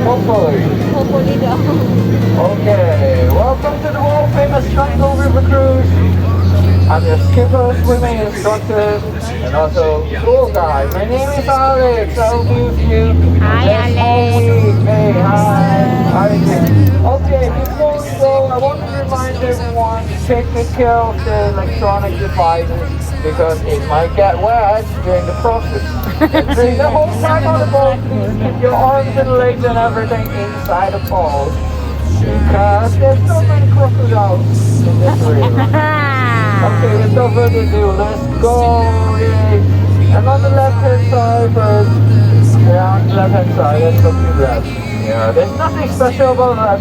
Hopefully. Hopefully daw. Okay, welcome to the world famous Triangle River Cruise. I'm your skipper, swimming instructor, and also tour guide. My name is Alex. I'll be with you Hi, this whole Alex. week. Hey, hi. How are you doing? Okay, before we go, I want to remind everyone to take good care of the electronic devices because it might get wet during the process. And during the whole time on the boat, please keep your arms and legs and everything inside the boat because there's so many crocodiles in this river. Okay, without further ado, let's go. Yay. And on the left hand side first. Yeah, on the left hand side, let's go to the left. Yeah, there's nothing special about that.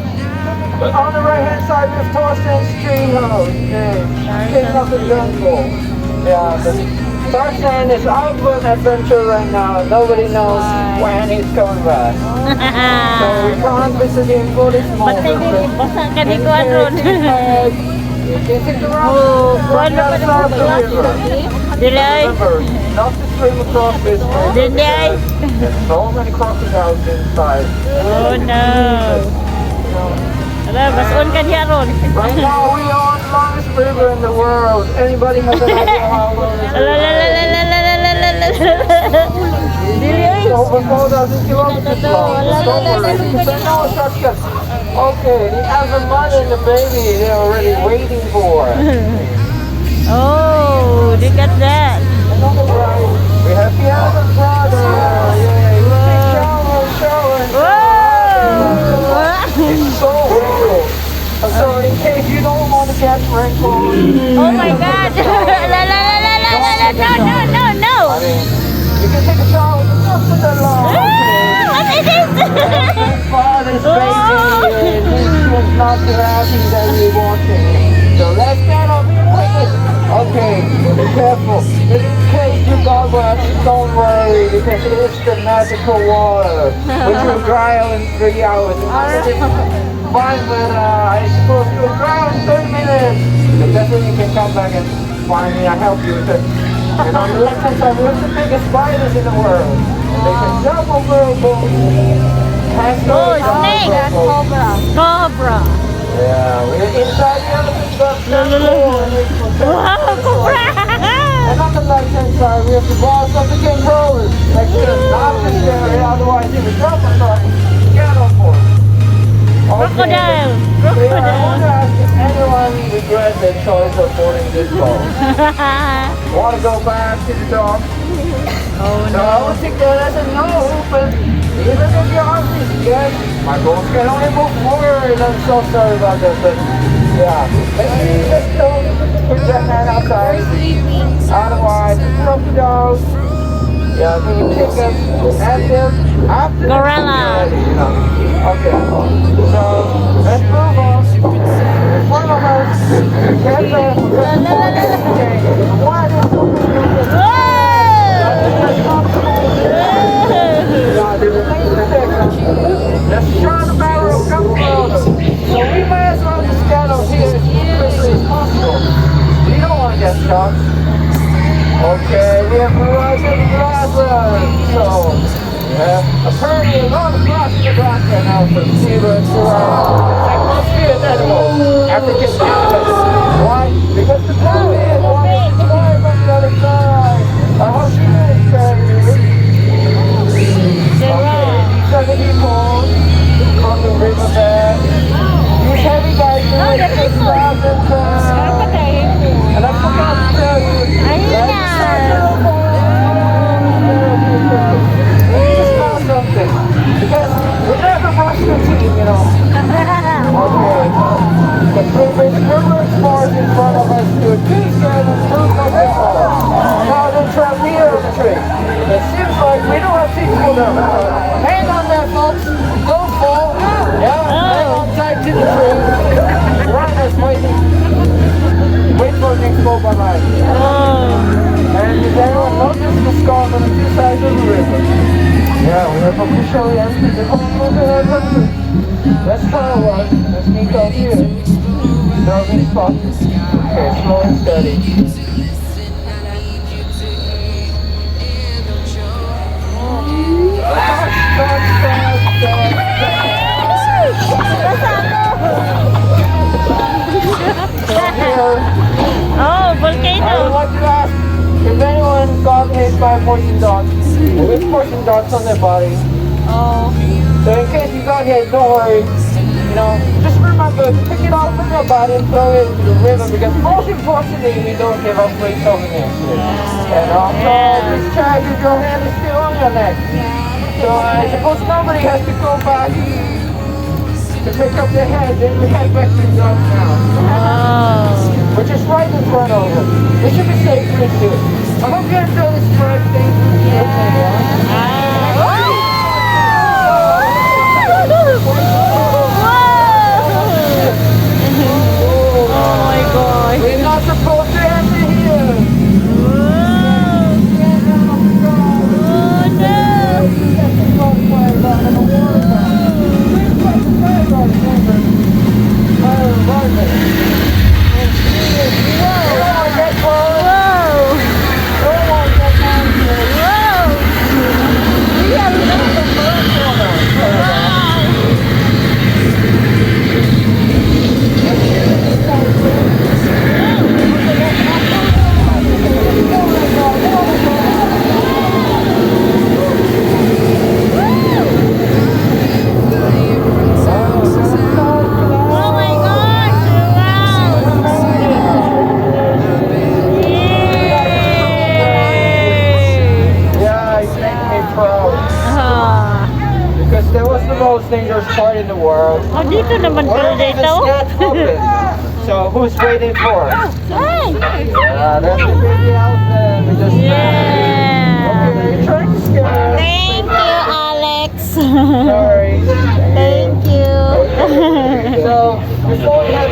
But on the right hand side, there's Torsten's treehouse. Okay, king of the jungle. Yeah, the Tarzan is out for an adventure right now. Nobody knows when he's coming back. So we can't visit him for this moment. Basa ka di ko aron. You can sit around Oh, right kuan pa outside the river. Dilay. River, not to swim across this river. Dilay. There's so many crocodiles inside. Oh no. Ala, bason ka diya ron. Right now we are on the longest river in the world. Anybody has an idea how long this La la la la la la la la la. Dilay. It's over 4,000 kilometers long. Don't worry. Say no shortcuts. Okay, the elephant mother and the baby, they're already waiting for us. Oh, look at that. And on the right, we have the elephant brother. Yeah, you can shower. Whoa. It's so wrinkled. So in case you don't want to get wrinkled. Oh my God. La la la la la la la. No. I mean, you can take a shower with just for that long. What is this? Father's baby, he was not too happy that we watching him. So let's get up here quickly. Okay, be careful. In case you got wet, don't worry because it is the magical water, which will dry out in 3 hours. Fine, but I suppose it will dry out in 30 minutes. So that's when you can come back and find me. I help you with it. And on the left hand side, we're the biggest spiders in the world. They can jump over a boat. Oh, snake. Cobra. Yeah, we're inside the elephant bus. Wow, cobra. And on the left hand side, we have the boss of the kangaroos. Make sure not to scary, otherwise he will jump on top. Get on board. Crocodile. Yeah, I want to ask if anyone regrets their choice of boarding this boat. Want to go back to the dock? Oh No, I would take that as a no, but even if your arms is yes, my boat can only move forward. I'm so sorry about that, but yeah. Maybe just don't put that hand outside. Otherwise, the crocodiles, yeah, they will pick us at them after Gorilla. Okay, so let's move on. In front of us, get there. Why is let's try the barrel of gunpowder. So we might as well just get out here as quickly as possible. We don't want to get shot. Okay, we have arrived at the glasses. So, apparently a lot of glass in the glass right now for seabirds who are atmospheric animals, African animals. Why? Because the planet is one to survive on the other side. I hope you understand me. Okay, these are the people from the riverbed. These heavy guys are like 6,000 pounds. And I forgot to tell you, something. Because we never brush the team, you know. Okay. The previous numerous bars in front of us to a tree stand and prove no different. Now they're trapped here on the tree. It seems like we don't have seats for them. Hang on there, folks. Don't fall. Yeah, hang on tight to the tree. Runners waiting. Wait for the next boat by-bye. And did anyone notice the scarf on the two sides of the river? Yeah, we have officially entered the Hongkong country. Let's try one. Let's meet out here. Serving spot. Okay, slow and steady. Start dots on their body. Oh. So in case you got hit, don't worry. You know, just remember to pick it up from your body and throw it into the river because most importantly, we don't give up free souvenirs here. And also, this charge if your hand is still on your neck. So I suppose nobody has to go back to pick up their head, then we head back to the dock now. Oh. Which is right in front of them. We should be safe pretty soon. I hope you enjoy this birthday. Oh my God. We're not supposed to enter here. Because that was the most dangerous part in the world. Oh, dito naman We're pala even dito. scared of it. So who's waiting for us? Ay. That's the baby out there. We just Yeah. okay, you're trying to scare us. Thank you, Alex. Sorry.